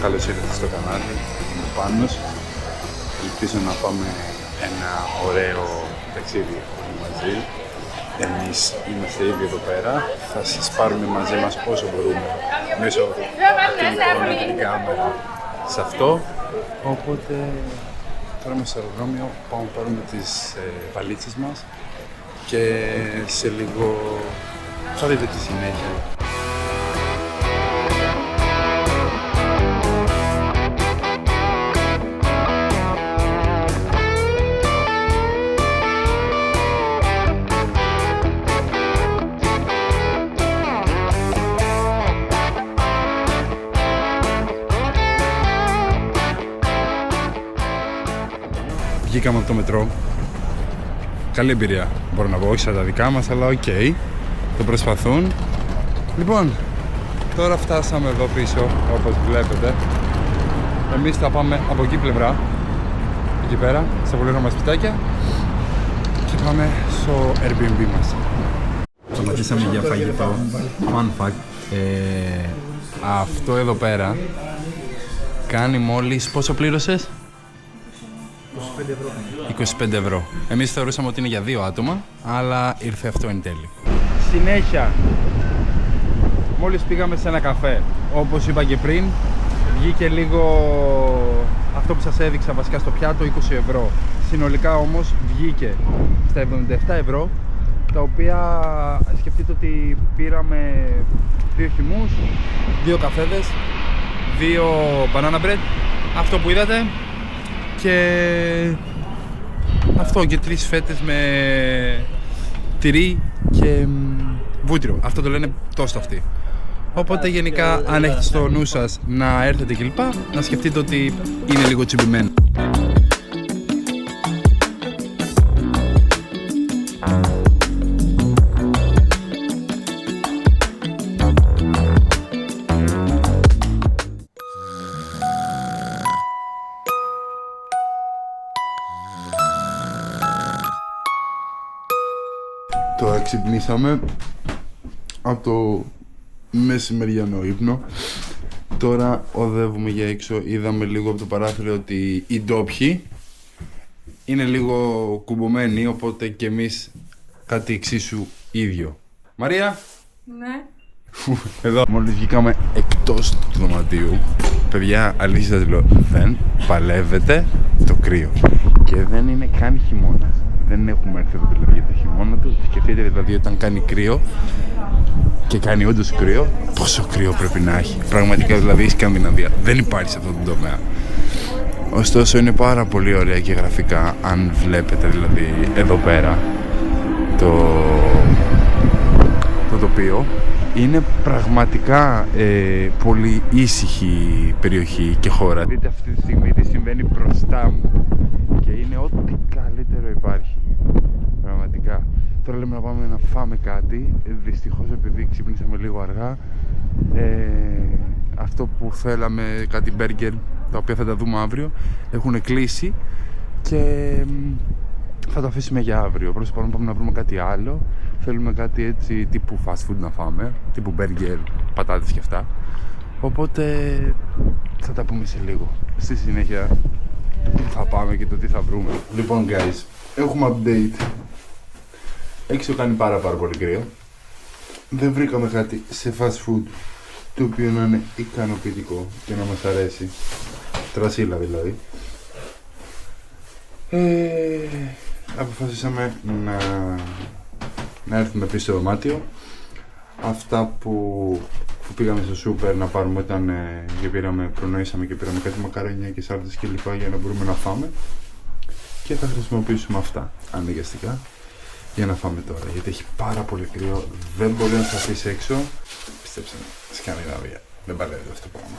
καλώς ήρθατε στο κανάλι. Είμαι ο Πάνος. Ελπίζω να πάμε ένα ωραίο ταξίδι μαζί. Εμείς είμαστε ήδη εδώ πέρα. Θα σας πάρουμε μαζί μας όσο μπορούμε μέσω του τηλεφώνου και την κάμερα σε αυτό. Οπότε τώρα είμαστε στο αεροδρόμιο, πάμε να πάρουμε τις βαλίτσες μας και σε λίγο θα δείτε τη συνέχεια. Βγήκαμε από το μετρό. Καλή εμπειρία, μπορώ να πω, όχι σαν τα δικά μας, αλλά οκ. Το προσπαθούν. Λοιπόν, τώρα φτάσαμε εδώ πίσω, όπως βλέπετε. Εμείς θα πάμε από εκεί πλευρά, εκεί πέρα, στα πολύ ωραία σπιτάκια και πάμε στο Airbnb μας. Σταματήσαμε για φαγητό. Fun fact. Αυτό εδώ πέρα κάνει μόλις, πόσο πλήρωσες? 25 ευρώ. Εμείς θεωρούσαμε ότι είναι για 2 άτομα, αλλά ήρθε αυτό εν τέλει. Συνέχεια, μόλις πήγαμε σε ένα καφέ, όπως είπα και πριν, βγήκε λίγο αυτό που σας έδειξα βασικά στο πιάτο, 20 ευρώ. Συνολικά όμως βγήκε στα 77 ευρώ, τα οποία σκεφτείτε ότι πήραμε 2 χυμούς, 2 καφέδες, 2 banana bread, αυτό που είδατε, και αυτό, και 3 φέτες με τυρί και βούτυρο. Αυτό το λένε τόστο αυτοί. Οπότε γενικά, αν έχετε στο νου σας να έρθετε κλπ, να σκεφτείτε ότι είναι λίγο τσιμπημένο. Τώρα ξυπνήσαμε από το μεσημεριανό ύπνο. Τώρα οδεύουμε για έξω. Είδαμε λίγο από το παράθυρο ότι οι ντόπιοι είναι λίγο κουμπωμένοι, οπότε και εμείς κάτι εξίσου ίδιο. Μαρία! Ναι. Εδώ μόλις βγήκαμε εκτός του δωματίου. Παιδιά, αλήθεια σας λέω, δεν παλεύετε το κρύο. Και δεν είναι καν χειμώνας. Δεν έχουμε έρθει εδώ δηλαδή για το χειμώνα του. Σκεφτείτε δηλαδή όταν κάνει κρύο, και κάνει όντως κρύο, πόσο κρύο πρέπει να έχει. Πραγματικά δηλαδή η Σκανδιναβία δεν υπάρχει σε αυτό το τομέα. Ωστόσο είναι πάρα πολύ ωραία και γραφικά, αν βλέπετε δηλαδή εδώ πέρα το τοπίο. Είναι πραγματικά πολύ ήσυχη περιοχή και χώρα. Δείτε αυτή τη στιγμή τι συμβαίνει μπροστά μου και είναι ό,τι καλύτερο υπάρχει. Πραγματικά. Τώρα λέμε να πάμε να φάμε κάτι. Δυστυχώς επειδή ξυπνήσαμε λίγο αργά, αυτό που θέλαμε, κάτι μπέργκερ, τα οποία θα τα δούμε αύριο, έχουν κλείσει και θα το αφήσουμε για αύριο. Προς το παρόν πάμε να βρούμε κάτι άλλο. Θέλουμε κάτι έτσι τύπου fast food να φάμε, τύπου μπέργκερ, πατάτες και αυτά. Οπότε θα τα πούμε σε λίγο. Στη συνέχεια θα πάμε και το τι θα βρούμε. Λοιπόν guys, έχουμε update. Έξω κάνει πάρα πολύ κρύο. Δεν βρήκαμε κάτι σε fast food το οποίο να είναι ικανοποιητικό και να μας αρέσει. Τρασίλα δηλαδή. Αποφασίσαμε να έρθουμε πίσω στο δωμάτιο. Αυτά που πήγαμε στο σούπερ να πάρουμε ήταν και προνοήσαμε και πήραμε κάτι μακαρόνια και σάλτες και λοιπά για να μπορούμε να φάμε. Και θα χρησιμοποιήσουμε αυτά αναγκαστικά για να φάμε τώρα, γιατί έχει πάρα πολύ κρύο, δεν μπορεί να σε αφήσει έξω. Πιστέψτε με, Σκανδιναβία, δεν παλεύει αυτό το πράγμα.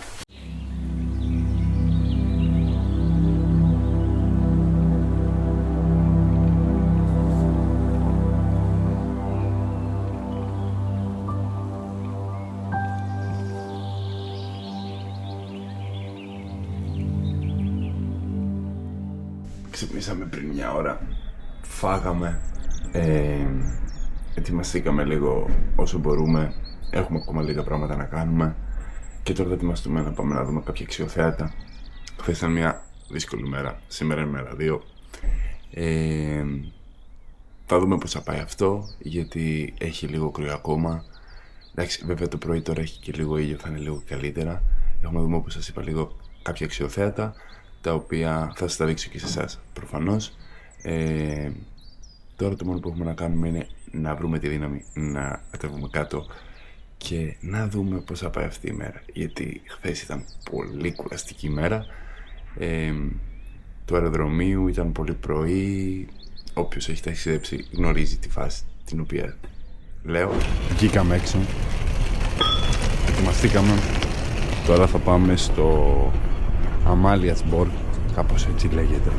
Ξυπνήσαμε πριν μια ώρα, φάγαμε, ετοιμαστήκαμε λίγο όσο μπορούμε, έχουμε ακόμα λίγα πράγματα να κάνουμε Και τώρα θα ετοιμαστούμε να πάμε να δούμε κάποια αξιοθέατα. Χθες ήταν μια δύσκολη μέρα, σήμερα είναι μέρα 2. Θα δούμε πώς θα πάει αυτό, γιατί έχει λίγο κρύο ακόμα. Εντάξει, βέβαια το πρωί τώρα έχει και λίγο ήλιο, θα είναι λίγο καλύτερα. Έχουμε δούμε, όπως σας είπα, λίγο κάποια αξιοθέατα, τα οποία θα σας τα δείξω και σε εσάς προφανώς. Τώρα το μόνο που έχουμε να κάνουμε είναι να βρούμε τη δύναμη να κατέβουμε κάτω και να δούμε πώς θα πάει αυτή η μέρα, γιατί χθες ήταν πολύ κουραστική ημέρα. Το αεροδρομίου ήταν πολύ πρωί. Όποιος έχει ταξιδέψει γνωρίζει τη φάση την οποία λέω. Βγήκαμε έξω, ετοιμαστήκαμε. Τώρα θα πάμε στο Αμάλιασμποργκ, κάπως έτσι λέγεται.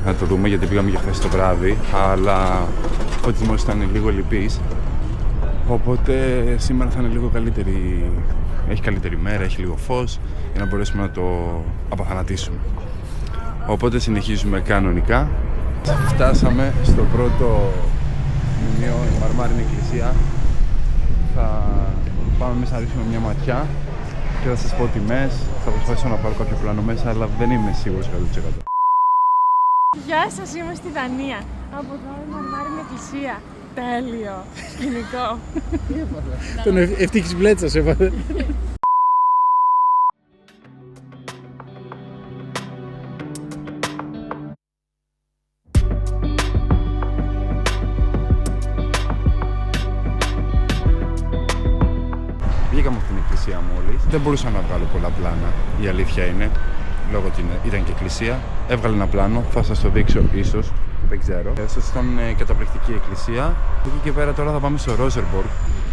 Θα το δούμε, γιατί πήγαμε και χθες το βράδυ, αλλά ο φωτισμός ήταν λίγο λυπής, οπότε σήμερα θα είναι λίγο καλύτερη. Έχει καλύτερη μέρα, έχει λίγο φως, για να μπορέσουμε να το απαθανατήσουμε. Οπότε συνεχίζουμε κανονικά. Φτάσαμε στο πρώτο μνημείο, η Μαρμάρινη Εκκλησία. Θα πάμε μέσα να ρίξουμε μια ματιά και θα σας πω τιμές. Θα προσπαθήσω να πάρω κάποιο πλάνο μέσα, αλλά δεν είμαι σίγουρος 100%. Γεια σας, είμαι στη Δανία. Από εδώ η Μαρμάρινη Εκκλησία. Τέλειο. Σκηνικό. Τον ευτύχης μπλέτσας έβαλε. Βγήκαμε από την εκκλησία μόλις. Δεν μπορούσα να βγάλω πολλά πλάνα, η αλήθεια είναι. Λόγω ότι ήταν και εκκλησία. Έβγαλε ένα πλάνο, θα σας το δείξω ίσως. Δεν ξέρω. Σας ήταν καταπληκτική εκκλησία. Από εκεί και πέρα τώρα θα πάμε στο Ρόζερμποργκ.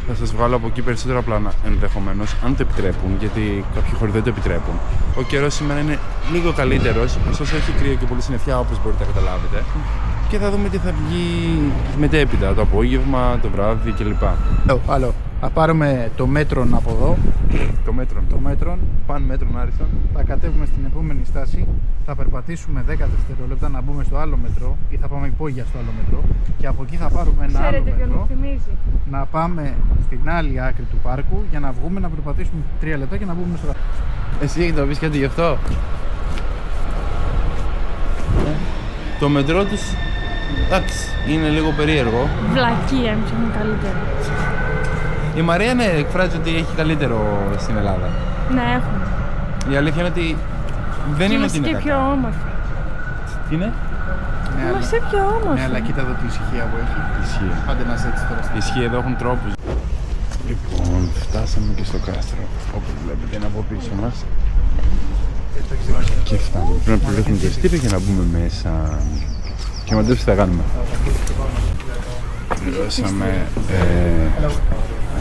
Θα σας βγάλω από εκεί περισσότερα πλάνα ενδεχομένως, αν το επιτρέπουν, γιατί κάποιοι χώροι δεν το επιτρέπουν. Ο καιρός σήμερα είναι λίγο καλύτερος, ωστόσο έχει κρύο και πολύ συννεφιά, όπως μπορείτε να καταλάβετε. Και θα δούμε τι θα βγει μετέπειτα, το απόγευμα, το βράδυ κλπ. Άλλο. Θα πάρουμε το μέτρον από εδώ. Το μέτρον. Παν μέτρον, Άριστον. Θα κατέβουμε στην επόμενη στάση. Θα περπατήσουμε 10 δευτερόλεπτα να μπούμε στο άλλο μετρό ή θα πάμε υπόγεια στο άλλο μετρό. Και από εκεί θα πάρουμε ένα άλλο μετρό. Να πάμε στην άλλη άκρη του πάρκου για να βγούμε να περπατήσουμε 3 λεπτά και να μπούμε στο. Εσύ έχετε να πεις κάτι γι' αυτό? Το μετρό τους, εντάξει, είναι λίγο περίεργο. Βλακία, εμείς έχουμε καλύτερο. Η Μαρία εκφράζει ότι έχει καλύτερο στην Ελλάδα. Ναι, έχουμε. Η αλήθεια είναι ότι δεν είναι ότι είναι και κακά. πιο όμορφη. Τι είναι? Είμαστε πιο όμορφοι. Ναι, αλλά κοίτα εδώ τη ησυχία που έχει. Ισχύει. Άντε να σε έτσι τώρα. Ισχύει, εδώ έχουν τρόπους. Λοιπόν, φτάσαμε και στο κάστρο. Όπως βλέπετε είναι από πίσω μας. Και φτάνουμε. Πρέπει να πληρώσουμε το εισιτήριο για να μπούμε μέσα. Και μαντέψτε τι θα κάνουμε. Πληρώσαμε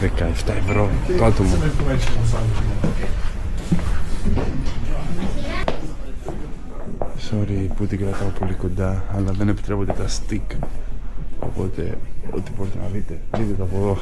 17 ευρώ το άτομο. Sorry που την κρατάω πολύ κοντά, αλλά δεν επιτρέπονται τα stick. Οπότε, ό,τι μπορείτε να δείτε, δείτε το από εδώ.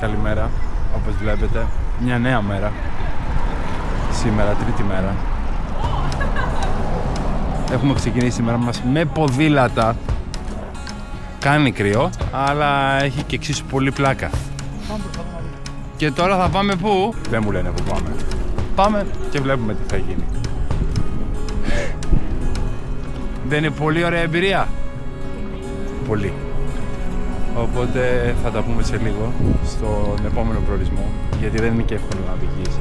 καλημέρα. Όπως βλέπετε, μια νέα μέρα. Σήμερα, τρίτη μέρα. Έχουμε ξεκινήσει τη μέρα μας με ποδήλατα. Κάνει κρύο, αλλά έχει και εξίσου πολύ πλάκα. Και τώρα θα πάμε πού? Δεν μου λένε πού πάμε. Πάμε και βλέπουμε τι θα γίνει. Δεν είναι πολύ ωραία εμπειρία? Πολύ. Οπότε θα τα πούμε σε λίγο στον επόμενο προορισμό, γιατί δεν είναι και εύκολο να οδηγείς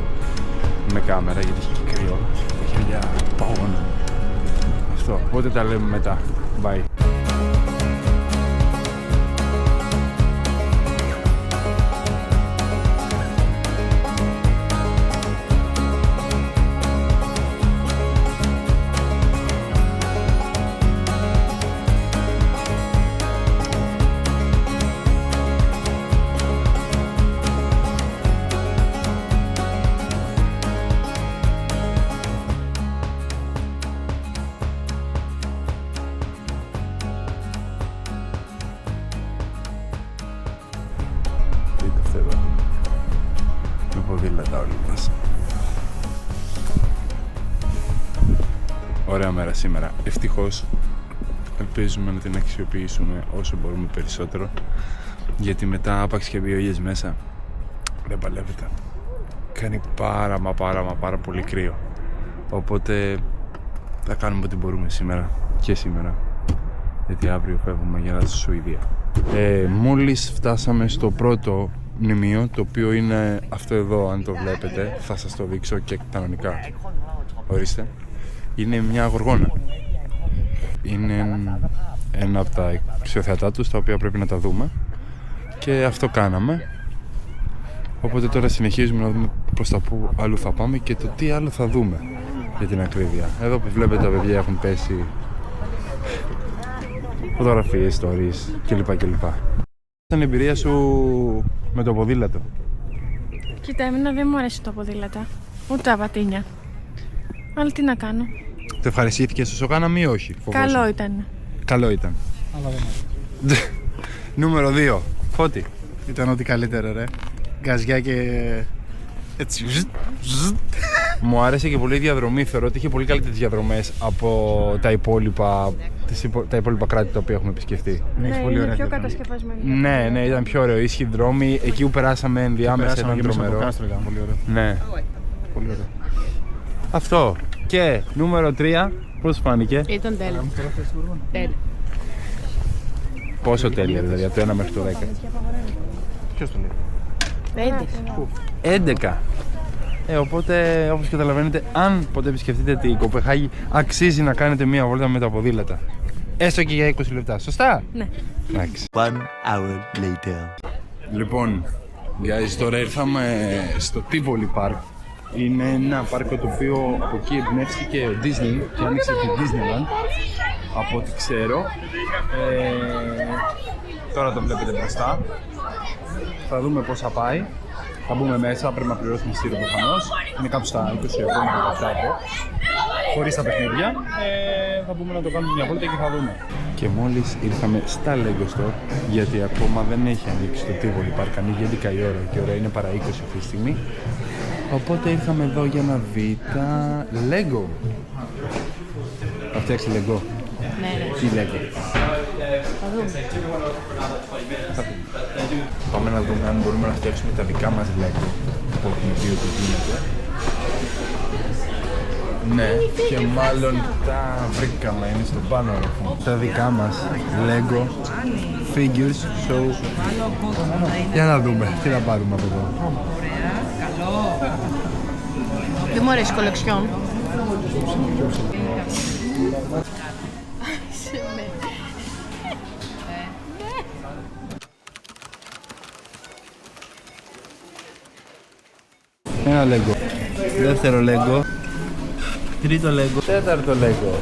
με κάμερα, γιατί έχει και κρύο, τα χέρια παγώνουν. Αυτό, οπότε τα λέμε μετά. Bye. Με ποδήλατα όλοι μας. Ωραία μέρα σήμερα. Ευτυχώς ελπίζουμε να την αξιοποιήσουμε όσο μπορούμε περισσότερο, γιατί μετά άπαξ και βιογιές μέσα δεν παλεύεται. Κάνει πάρα πολύ κρύο. Οπότε θα κάνουμε ό,τι μπορούμε σήμερα και σήμερα, γιατί αύριο φεύγουμε για στη Σουηδία. Μόλις φτάσαμε στο πρώτο μνημείο, το οποίο είναι αυτό εδώ, αν το βλέπετε, θα σας το δείξω και κανονικά. Ορίστε. Είναι μια γοργόνα. Είναι ένα από τα αξιοθέατά τους, τα οποία πρέπει να τα δούμε. Και αυτό κάναμε. Οπότε τώρα συνεχίζουμε να δούμε προς τα που άλλο θα πάμε και το τι άλλο θα δούμε, για την ακρίβεια. Εδώ που βλέπετε τα παιδιά έχουν πέσει φωτογραφίες, stories κλπ. Ήταν η εμπειρία σου με το ποδήλατο? Κοίτα, εμένα δεν μου αρέσει το ποδήλατα, ούτε τα πατίνια. Αλλά τι να κάνω. Το ευχαριστήθηκες όσο κάναμε ή όχι? Φοβόσαι? Καλό ήταν. Καλό ήταν. Αλλά δεν αρέσει. Νούμερο 2. Φώτη. Ήταν ό,τι καλύτερο, ρε. Γκαζιά και έτσι. Μου άρεσε και πολύ η διαδρομή. Θεωρώ ότι είχε πολύ καλύτερες διαδρομές από τα υπόλοιπα κράτη τα οποία έχουμε επισκεφτεί. Ναι, πολύ είναι ωραία πιο διαδρομή. κατασκευασμένη. Ναι, ήταν πιο ωραίο. Ίσχυοι δρόμοι. Εκεί που περάσαμε ενδιάμεσα ήταν τρομερό. Κάστρο ήταν πολύ ωραίο. Ναι. Πολύ ωραίο. Αυτό. Και νούμερο 3. Πώς φάνηκε? Ήταν τέλειο. Τέλειο. Πόσο τέλεια, δηλαδή από το 1 μέχρι το 10? Ποιος το λέει? 11. Οπότε, όπως καταλαβαίνετε, αν ποτέ επισκεφτείτε την Κοπεχάγη, αξίζει να κάνετε μία βόλτα με τα ποδήλατα. Έστω και για 20 λεπτά. Σωστά? Ναι. Εντάξει. 1 hour later. Λοιπόν, guys, τώρα ήρθαμε στο Tivoli Park. Είναι ένα πάρκο το οποίο από εκεί εμπνεύστηκε ο Disney και άνοιξε τη Disneyland, από ό,τι ξέρω. Τώρα το βλέπετε μπροστά. Θα δούμε πώς θα πάει. Θα μπούμε μέσα, πρέπει να πληρώσουμε εισιτήριο προφανώς. Είναι κάπου στα 20 ευρώ, χωρίς τα παιχνίδια. Θα μπούμε να το κάνουμε μια βόλτα και θα δούμε. Και μόλις ήρθαμε στα Lego Store, γιατί ακόμα δεν έχει ανοίξει το Tivoli Park, ανοίγει 11 η ώρα και η ώρα είναι παρά 20 αυτή τη στιγμή. Οπότε ήρθαμε εδώ για να δει τα Lego. Θα φτιάξει Lego? Ναι. Τι Lego? Θα δούμε. Πάμε να δούμε αν μπορούμε να φτιάξουμε τα δικά μας Lego που έχουμε δει ότι γίνεται. Ναι, και μάλλον τα βρήκαμε, είναι στο πάνω όροφο. Τα δικά μας Lego figures, so για να δούμε τι να πάρουμε από εδώ. Δεν μου αρέσει η κολεξιόν. Ένα Lego. Δεύτερο Lego. Τρίτο Lego. Τέταρτο Lego.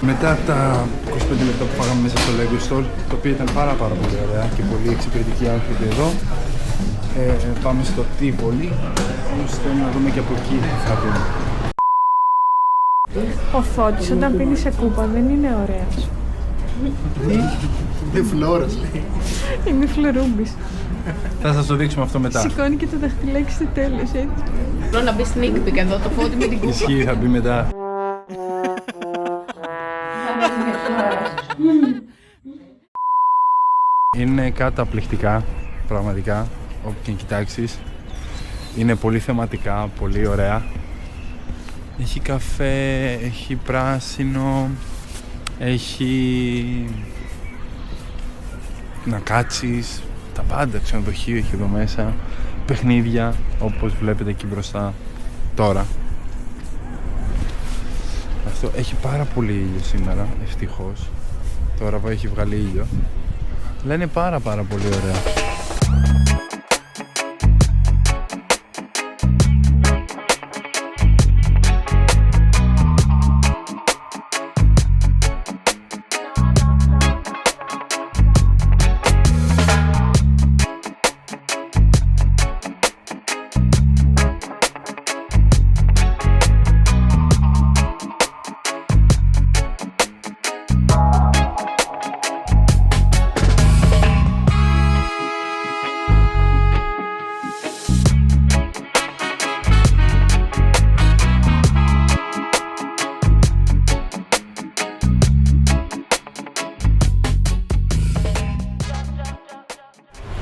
Μετά από τα 25 λεπτά που φάγαμε μέσα στο Lego Store, το οποίο ήταν πάρα πολύ ωραία και πολύ εξυπηρετικοί άνθρωποι εδώ, πάμε στο Tivoli, ώστε να δούμε και από εκεί τι θα δούμε. Ο Φώτης όταν πίνει σε κούπα δεν είναι ωραίος. Είναι φλόρας, λέει. Είναι φλωρούμπης. Θα σας το δείξουμε αυτό μετά. Σηκώνει και το δαχτυλάκι στο τέλος, έτσι. Θέλω να μπει sneak peek εδώ, το φώτι με την κούκλα. Ισχύει, θα μπει μετά. Είναι καταπληκτικά, πραγματικά, όπου και κοιτάξεις. Είναι πολύ θεματικά, πολύ ωραία. Έχει καφέ, έχει πράσινο, έχει να κάτσεις, τα πάντα, ξενοδοχείο έχει εδώ μέσα, παιχνίδια, όπως βλέπετε εκεί μπροστά τώρα. Αυτό έχει πάρα πολύ ήλιο σήμερα, ευτυχώς. Τώρα που έχει βγάλει ήλιο. Αλλά είναι πάρα πολύ ωραία.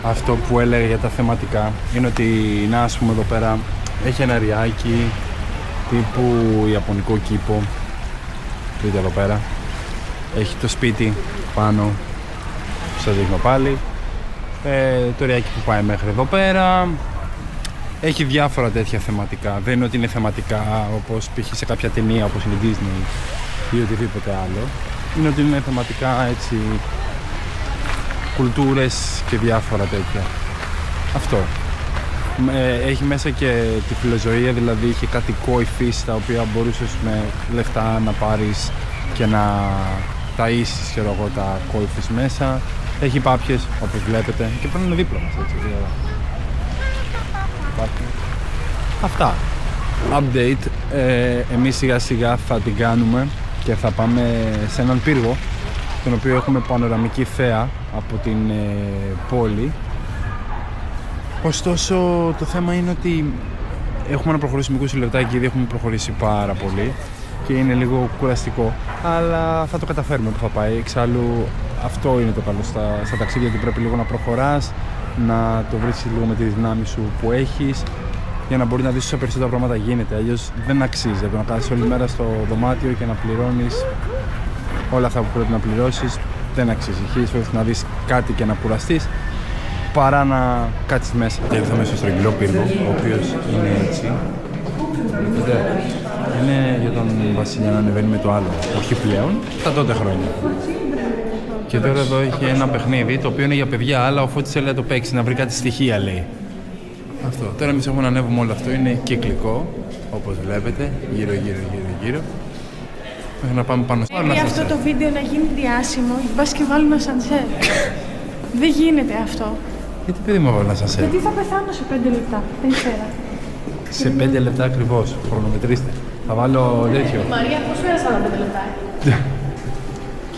Αυτό που έλεγα για τα θεματικά είναι ότι να, ας πούμε, εδώ πέρα έχει ένα ριάκι τύπου ιαπωνικό κήπο. Δείτε εδώ πέρα. Έχει το σπίτι πάνω που σας δείχνω πάλι. Το ριάκι που πάει μέχρι εδώ πέρα. Έχει διάφορα τέτοια θεματικά. Δεν είναι ότι είναι θεματικά όπως π.χ. σε κάποια ταινία όπως είναι Disney ή οτιδήποτε άλλο. Είναι ότι είναι θεματικά έτσι, κουλτούρες και διάφορα τέτοια. Αυτό. Έχει μέσα και τη φιλοζωία, δηλαδή είχε κάτι κόηφις τα οποία μπορούσες με λεφτά να πάρεις και να ταΐσεις, ξέρω εγώ, τα κόηφις μέσα. Έχει πάπιες, όπως βλέπετε, και πρέπει να είναι δίπλα μας, έτσι, δηλαδή. Αυτά. Update. Εμείς σιγά σιγά θα την κάνουμε και θα πάμε σε έναν πύργο, τον οποίο έχουμε πανοραμική θέα από την πόλη. Ωστόσο το θέμα είναι ότι έχουμε να προχωρήσουμε 20 λεπτά και ήδη έχουμε προχωρήσει πάρα πολύ και είναι λίγο κουραστικό, αλλά θα το καταφέρουμε που θα πάει. Εξάλλου αυτό είναι το καλό στα ταξίδια, ότι πρέπει λίγο να προχωράς, να το βρίσκεις λίγο με τη δυνάμει σου που έχεις, για να μπορεί να δεις όσα περισσότερα πράγματα γίνεται. Αλλιώς δεν αξίζει το να κάθεσαι όλη μέρα στο δωμάτιο και να πληρώνεις όλα αυτά που πρέπει να πληρώσεις. Δεν αξίζει. Χίλιες φορές να δεις κάτι και να κουραστείς παρά να κάτσεις μέσα. Ήρθαμε στο στρογγυλό πύργο, ο οποίος είναι έτσι. Είναι για τον βασιλιά να ανεβαίνει με το άλλο, όχι πλέον, τα τότε χρόνια. Και τώρα εδώ έχει ένα παιχνίδι το οποίο είναι για παιδιά, αλλά ο Φώτης θέλει να το παίξει, να βρει κάτι στοιχεία, λέει. Αυτό. Τώρα εμείς έχουμε να ανέβουμε όλο αυτό, είναι κυκλικό, όπως βλέπετε, γύρω. Μέχρι να πάμε πάνω στο Πρέπει αυτό το βίντεο να γίνει διάσημο, μπας και βάλουμε ασανσέρ. Δεν γίνεται αυτό. Γιατί παιδί μου έβαλα ασανσέρ? Γιατί θα πεθάνω σε 5 λεπτά, δεν ξέρω. Σε 5 λεπτά ακριβώς, χρονομετρήστε. Θα βάλω τέτοιο. Μαρία, πώς πέρασαν τα 5 λεπτά?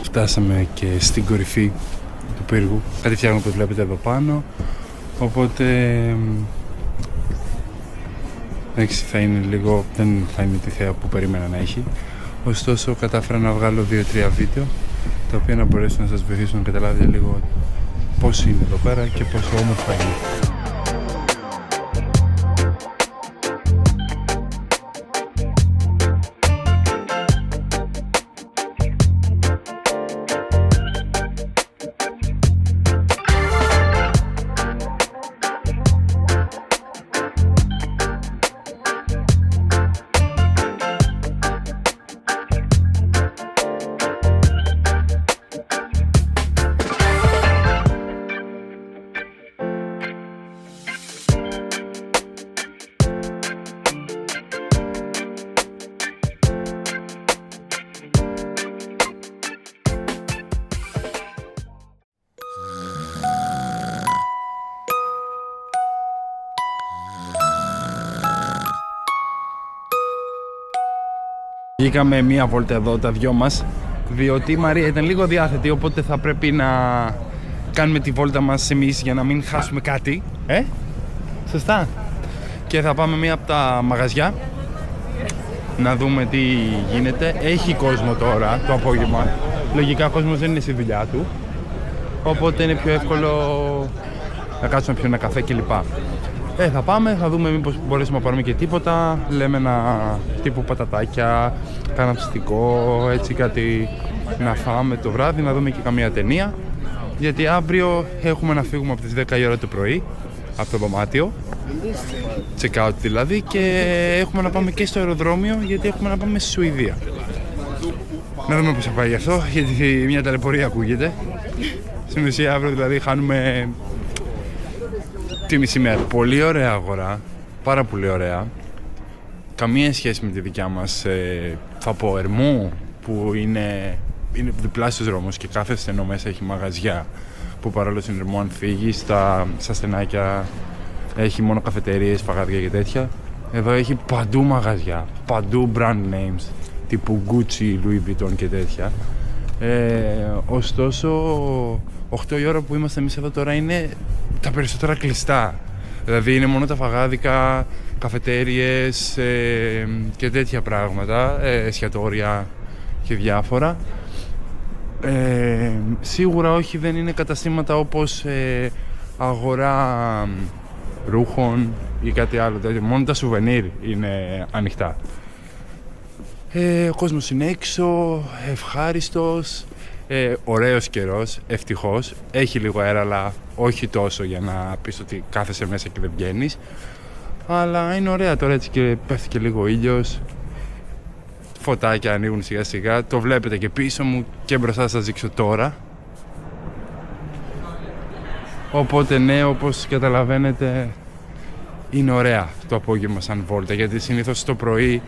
Φτάσαμε και στην κορυφή του πύργου. Κάτι φτιάχνουμε, όπως βλέπετε εδώ πάνω. Οπότε εντάξει, θα είναι λίγο, δεν θα είναι τη θέα που περίμενα να έχει. Ωστόσο κατάφερα να βγάλω 2-3 βίντεο, τα οποία να μπορέσουν να σας βοηθήσουν να καταλάβετε λίγο πώς είναι εδώ πέρα και πόσο όμορφα είναι. Βγήκαμε μία βόλτα εδώ τα δυο μας, διότι η Μαρία ήταν λίγο διάθετη, οπότε θα πρέπει να κάνουμε τη βόλτα μας εμείς για να μην χάσουμε κάτι. Σωστά. Και θα πάμε μία από τα μαγαζιά να δούμε τι γίνεται. Έχει κόσμο τώρα το απόγευμα. Λογικά ο κόσμος δεν είναι στη δουλειά του. Οπότε είναι πιο εύκολο να κάτσουμε να πιούμε ένα καφέ κλπ. Θα πάμε, θα δούμε μήπως μπορέσουμε να πάρουμε και τίποτα. Λέμε ένα τύπου πατατάκια, κάνα ψητικό, έτσι κάτι να φάμε το βράδυ, να δούμε και καμία ταινία. Γιατί αύριο έχουμε να φύγουμε από τις 10 η ώρα το πρωί, από το δωμάτιο, check out δηλαδή, και έχουμε να πάμε και στο αεροδρόμιο, γιατί έχουμε να πάμε στη Σουηδία. Να δούμε πώς θα πάει γι' αυτό, γιατί μια ταλαιπωρία ακούγεται. Στην ουσία αύριο δηλαδή χάνουμε τη μισή μέρα. Πολύ ωραία αγορά, πάρα πολύ ωραία. Καμία σχέση με τη δικιά μας, θα πω, Ερμού, που είναι διπλάσιος δρόμος και κάθε στενό μέσα έχει μαγαζιά, που παρόλο στην Ερμού αν φύγεις στα στενάκια έχει μόνο καφετερίες, φαγάδια και τέτοια. Εδώ έχει παντού μαγαζιά, παντού brand names τύπου Gucci, Louis Vuitton και τέτοια. Ωστόσο 8 η ώρα που είμαστε εμείς εδώ τώρα είναι τα περισσότερα κλειστά. Δηλαδή είναι μόνο τα φαγάδικα, καφετέριες και τέτοια πράγματα, εστιατόρια και διάφορα. Σίγουρα όχι, δεν είναι καταστήματα όπως αγορά ρούχων ή κάτι άλλο. Μόνο τα σουβενίρ είναι ανοιχτά. Ο κόσμος είναι έξω, ευχάριστος, ωραίος καιρός, ευτυχώς. Έχει λίγο αέρα, αλλά όχι τόσο για να πεις ότι κάθεσαι μέσα και δεν βγαίνεις. Αλλά είναι ωραία τώρα, έτσι, και πέφτει και λίγο ήλιος. Φωτάκια ανοίγουν σιγά σιγά, το βλέπετε και πίσω μου και μπροστά σας δείξω τώρα. Οπότε ναι, όπως καταλαβαίνετε είναι ωραία το απόγευμα σαν βόλτα, γιατί συνήθως το πρωί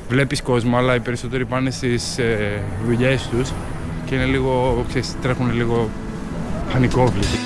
βλέπεις κόσμο, αλλά οι περισσότεροι πάνε στις δουλειές τους και είναι λίγο, ξέρεις, τρέχουν λίγο πανικόβλητοι.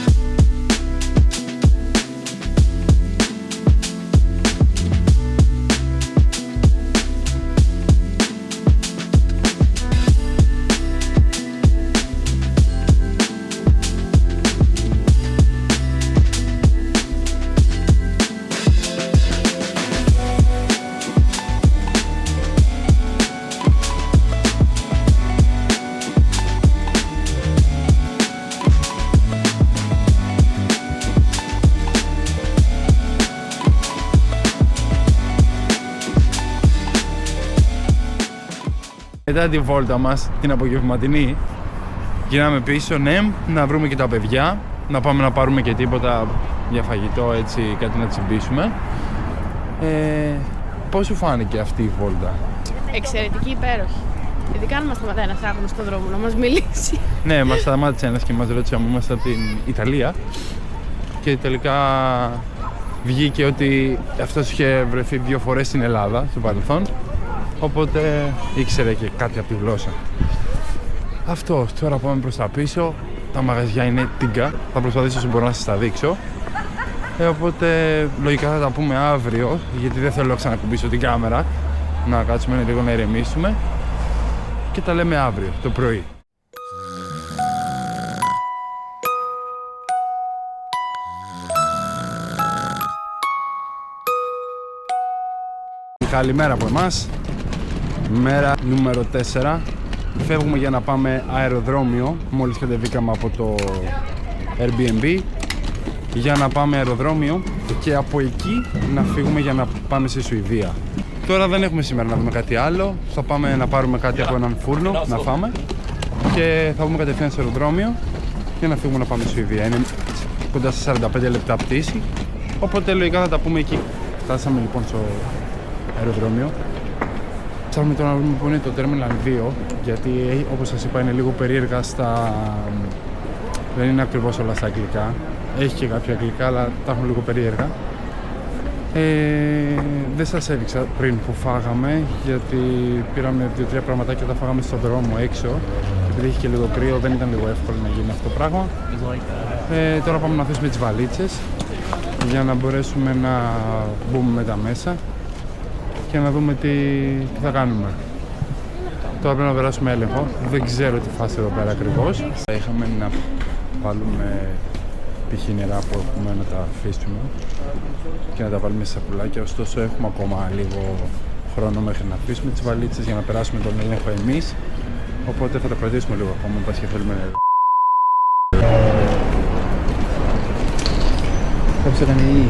Μετά τη βόλτα μας, την απογευματινή, γυρνάμε πίσω, ναι, να βρούμε και τα παιδιά, να πάμε να πάρουμε και τίποτα για φαγητό, έτσι, κάτι να τσιμπήσουμε. Πώς σου φάνηκε αυτή η βόλτα? Εξαιρετική, υπέροχη. Ειδικά αν μας σταματάει ένας άγνωστος στον δρόμο να μας μιλήσει. Ναι, μας σταμάτησε ένας και μας ρώτησε αν είμαστε από την Ιταλία και τελικά βγήκε ότι αυτός είχε βρεθεί 2 φορές στην Ελλάδα στο παρελθόν, οπότε ήξερε και κάτι από τη γλώσσα. Αυτό, τώρα πάμε προς τα πίσω, τα μαγαζιά είναι τίγκα, θα προσπαθήσω όσο μπορώ να σας τα δείξω. Οπότε λογικά θα τα πούμε αύριο, γιατί δεν θέλω να ξανακουμπήσω την κάμερα, να κάτσουμε λίγο να ηρεμήσουμε και τα λέμε αύριο το πρωί. Καλημέρα από εμάς, μέρα νούμερο 4. Φεύγουμε για να πάμε αεροδρόμιο, μόλις κατεβήκαμε από το Airbnb, για να πάμε αεροδρόμιο και από εκεί να φύγουμε για να πάμε στη Σουηδία. Τώρα δεν έχουμε σήμερα να δούμε κάτι άλλο, θα πάμε να πάρουμε κάτι από έναν φούρνο να φάμε και θα βγούμε κατευθείαν στο αεροδρόμιο για να φύγουμε να πάμε στη Σουηδία. Είναι κοντά σε 45 λεπτά πτήση, οπότε λογικά θα τα πούμε εκεί. Φτάσαμε λοιπόν στο αεροδρόμιο. Ψάχνουμε τώρα να βρούμε που είναι το Terminal 2, γιατί όπως σας είπα είναι λίγο περίεργα δεν είναι ακριβώς όλα στα αγγλικά. Έχει και κάποια αγγλικά, αλλά τα έχουν λίγο περίεργα. Δεν σας έδειξα πριν που φάγαμε, γιατί πήραμε 2-3 πραγματάκια και τα φάγαμε στον δρόμο έξω. Επειδή είχε και λίγο κρύο, δεν ήταν λίγο εύκολο να γίνει αυτό το πράγμα. Τώρα πάμε να αφήσουμε τις βαλίτσες για να μπορέσουμε να μπούμε μετά μέσα και να δούμε τι θα κάνουμε. Τώρα πρέπει να περάσουμε έλεγχο. Δεν ξέρω τι φάση εδώ πέρα ακριβώς. Θα είχαμε να βάλουμε π.χ. νερά που έχουμε να τα αφήσουμε και να τα βάλουμε σε σακουλάκια. Ωστόσο έχουμε ακόμα λίγο χρόνο μέχρι να αφήσουμε τις βαλίτσες για να περάσουμε τον έλεγχο εμείς. Οπότε θα τα κρατήσουμε λίγο ακόμα, πας και θέλουμε νερό. Κάποιος έκανε ή...